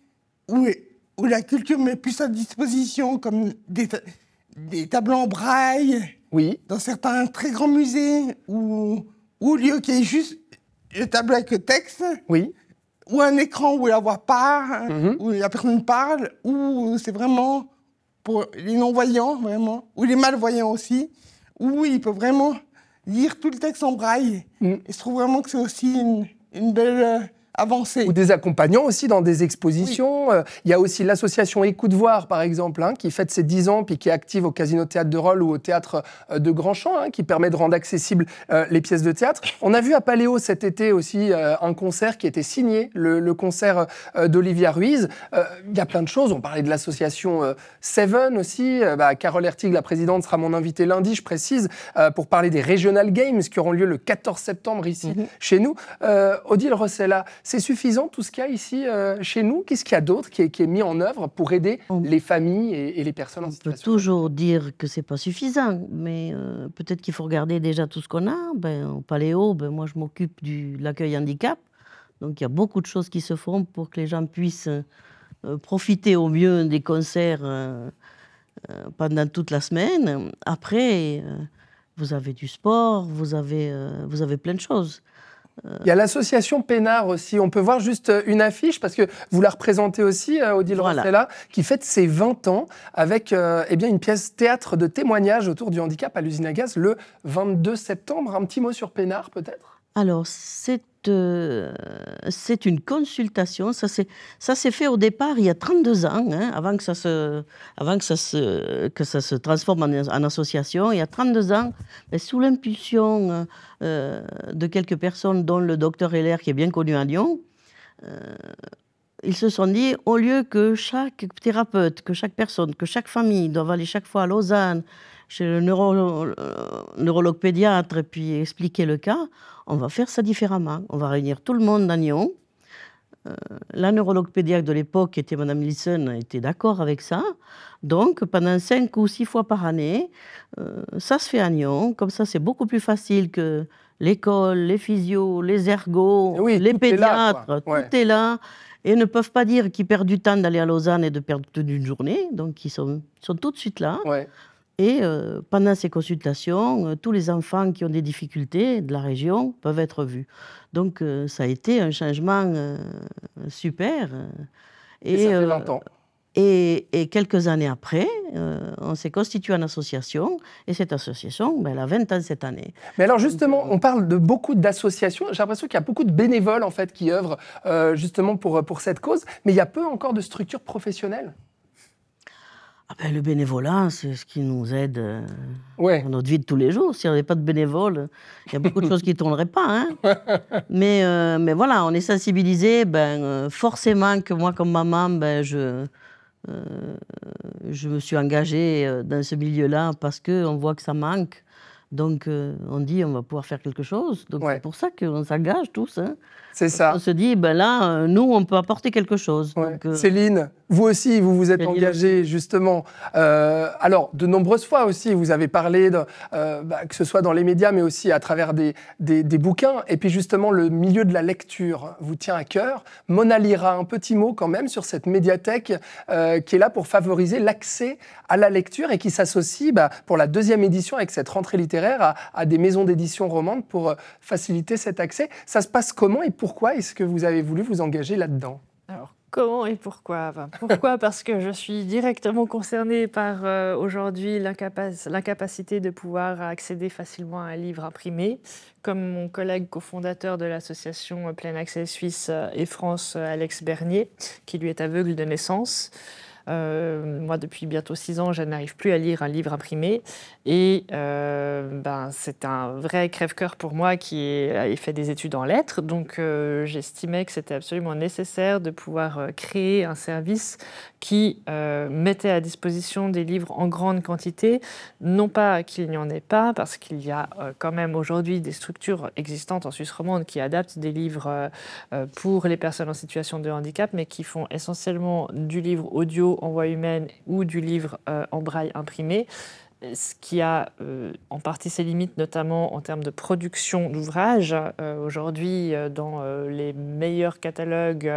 où la culture met plus à disposition, comme des tableaux en braille. Oui. Dans certains très grands musées où au lieu qu'il y ait juste le tableau avec le texte, oui. Ou un écran où la voix part, où la personne parle, où c'est vraiment pour les non-voyants, vraiment, ou les malvoyants aussi, où ils peuvent vraiment lire tout le texte en braille. Et je trouve vraiment que c'est aussi une belle avancé. Ou des accompagnants aussi dans des expositions. Il y a aussi l'association Écoute Voir, par exemple, qui fête ses 10 ans, puis qui est active au Casino Théâtre de Rolles ou au Théâtre de Grandchamp, qui permet de rendre accessibles les pièces de théâtre. On a vu à Paléo cet été aussi un concert qui était signé, le concert d'Olivia Ruiz. Il y a plein de choses. On parlait de l'association Seven aussi. Carole Hertig, la présidente, sera mon invitée lundi, je précise, pour parler des Regional Games qui auront lieu le 14 septembre ici, chez nous. Odile Rossella, c'est suffisant tout ce qu'il y a ici chez nous? Qu'est-ce qu'il y a d'autre qui est mis en œuvre pour aider les familles et les personnes en situation? On peut toujours dire que c'est pas suffisant, mais peut-être qu'il faut regarder déjà tout ce qu'on a. Au Paléo, moi je m'occupe de l'accueil handicap, donc il y a beaucoup de choses qui se font pour que les gens puissent profiter au mieux des concerts pendant toute la semaine. Après, vous avez du sport, vous avez plein de choses. Il y a l'association Pénard aussi. On peut voir juste une affiche, parce que vous la représentez aussi, Odile Rossella, qui fête ses 20 ans avec une pièce théâtre de témoignage autour du handicap à l'usine à gaz le 22 septembre. Un petit mot sur Pénard, peut-être? Alors, c'est une consultation. Ça s'est fait au départ il y a 32 ans, avant que ça se transforme en association. Il y a 32 ans, sous l'impulsion de quelques personnes, dont le docteur Heller, qui est bien connu à Lyon, ils se sont dit, au lieu que chaque thérapeute, que chaque personne, que chaque famille doive aller chaque fois à Lausanne, chez le neurologue pédiatre, et puis expliquer le cas, on va faire ça différemment. On va réunir tout le monde à Nyon. La neurologue pédiatre de l'époque, qui était Mme Lisson, était d'accord avec ça. Donc, pendant 5 ou 6 fois par année, ça se fait à Nyon. Comme ça, c'est beaucoup plus facile que l'école, les physios, les ergos, les pédiatres. Tout est là. Et ne peuvent pas dire qu'ils perdent du temps d'aller à Lausanne et de perdre toute une journée. Donc, ils sont tout de suite là. Ouais. Et pendant ces consultations, tous les enfants qui ont des difficultés de la région peuvent être vus. Donc, ça a été un changement super. Et ça fait 20 ans. Et quelques années après, on s'est constitué en association. Et cette association, elle a 20 ans cette année. Mais alors justement, on parle de beaucoup d'associations. J'ai l'impression qu'il y a beaucoup de bénévoles en fait, qui œuvrent justement pour cette cause. Mais il y a peu encore de structures professionnelles. Le bénévolat, c'est ce qui nous aide dans notre vie de tous les jours. Si on n'avait pas de bénévoles, il y a beaucoup de choses qui ne tourneraient pas. Mais voilà, on est sensibilisé. Forcément que moi, comme maman, je me suis engagée dans ce milieu-là parce qu'on voit que ça manque. Donc, on dit on va pouvoir faire quelque chose. Donc, c'est pour ça qu'on s'engage tous. C'est ça. On se dit, là, nous, on peut apporter quelque chose. Donc, Céline, vous aussi, vous vous êtes engagée, justement. Alors, de nombreuses fois aussi, vous avez parlé, que ce soit dans les médias, mais aussi à travers des bouquins. Et puis, justement, le milieu de la lecture vous tient à cœur. Mona Lira, un petit mot quand même sur cette médiathèque qui est là pour favoriser l'accès à la lecture et qui s'associe pour la 2e édition avec cette rentrée littéraire à des maisons d'édition romandes pour faciliter cet accès. Ça se passe comment et pourquoi est-ce que vous avez voulu vous engager là-dedans? Alors, comment et pourquoi? Pourquoi? Parce que je suis directement concernée par aujourd'hui l'incapacité de pouvoir accéder facilement à un livre imprimé. Comme mon collègue cofondateur de l'association Plein Accès Suisse et France, Alex Bernier, qui lui est aveugle de naissance. Moi, depuis bientôt 6 ans, je n'arrive plus à lire un livre imprimé. Et c'est un vrai crève-cœur pour moi qui ai fait des études en lettres. Donc, j'estimais que c'était absolument nécessaire de pouvoir créer un service qui mettait à disposition des livres en grande quantité. Non pas qu'il n'y en ait pas, parce qu'il y a quand même aujourd'hui des structures existantes en Suisse romande qui adaptent des livres pour les personnes en situation de handicap, mais qui font essentiellement du livre audio en voix humaine ou du livre en braille imprimé. Ce qui a en partie ses limites, notamment en termes de production d'ouvrages. Aujourd'hui, dans les meilleurs catalogues,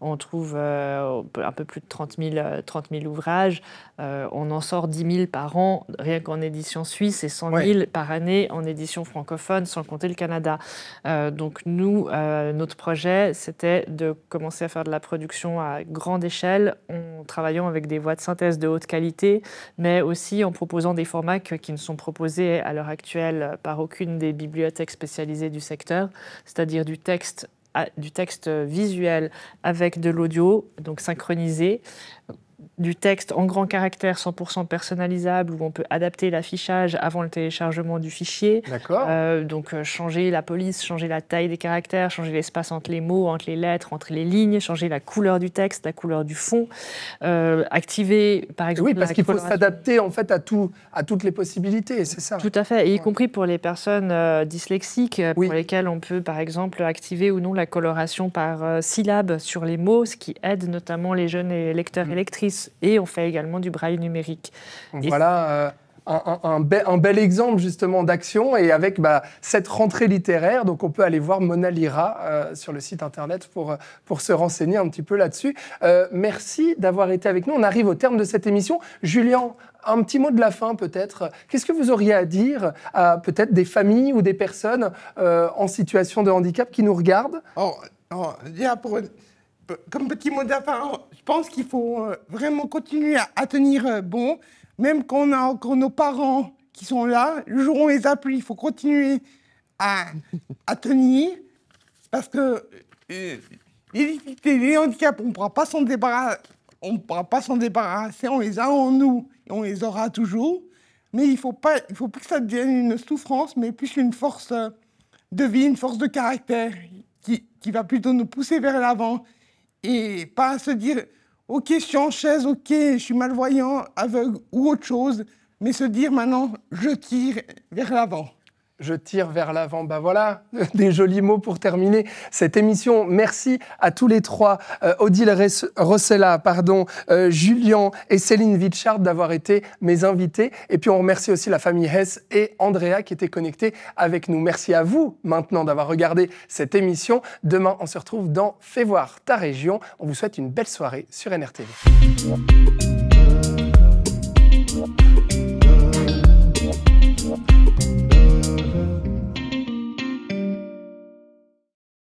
on trouve un peu plus de 30 000 ouvrages. On en sort 10 000 par an, rien qu'en édition suisse, et 100 000 par année en édition francophone, sans compter le Canada. Donc nous, notre projet, c'était de commencer à faire de la production à grande échelle, en travaillant avec des voix de synthèse de haute qualité, mais aussi en proposant des formats qui ne sont proposés à l'heure actuelle par aucune des bibliothèques spécialisées du secteur, c'est-à-dire du texte du texte visuel avec de l'audio, donc synchronisé, du texte en grand caractère 100% personnalisable où on peut adapter l'affichage avant le téléchargement du fichier. D'accord. Donc changer la police, changer la taille des caractères, changer l'espace entre les mots, entre les lettres, entre les lignes, changer la couleur du texte, la couleur du fond, activer par exemple. Oui, parce qu'il faut s'adapter en fait à toutes les possibilités, c'est ça. Tout à fait, et y compris pour les personnes dyslexiques, pour lesquelles on peut par exemple activer ou non la coloration par syllabes sur les mots, ce qui aide notamment les jeunes lecteurs et lectrices. Et on fait également du braille numérique. Voilà un bel exemple justement d'action et avec cette rentrée littéraire. Donc on peut aller voir Mona Lira sur le site internet pour se renseigner un petit peu là-dessus. Merci d'avoir été avec nous. On arrive au terme de cette émission. Julien, un petit mot de la fin peut-être. Qu'est-ce que vous auriez à dire à peut-être des familles ou des personnes en situation de handicap qui nous regardent? Comme petit mot de la fin, je pense qu'il faut vraiment continuer à tenir bon, même quand on a encore nos parents qui sont là. Le jour où on les a plus, il faut continuer à tenir, parce que les difficultés, les handicaps, on ne pourra pas s'en débarrasser, on les a en nous et on les aura toujours. Mais il faut plus que ça devienne une souffrance, mais plus une force de vie, une force de caractère qui va plutôt nous pousser vers l'avant. Et pas se dire, OK, je suis en chaise, OK, je suis malvoyant, aveugle ou autre chose, mais se dire maintenant, je tire vers l'avant. Je tire vers l'avant. Voilà, des jolis mots pour terminer cette émission. Merci à tous les trois, Odile Rossella, Julien et Céline Witchard d'avoir été mes invités. Et puis on remercie aussi la famille Hess et Andrea qui étaient connectés avec nous. Merci à vous maintenant d'avoir regardé cette émission. Demain, on se retrouve dans Fais voir ta région. On vous souhaite une belle soirée sur NRTV.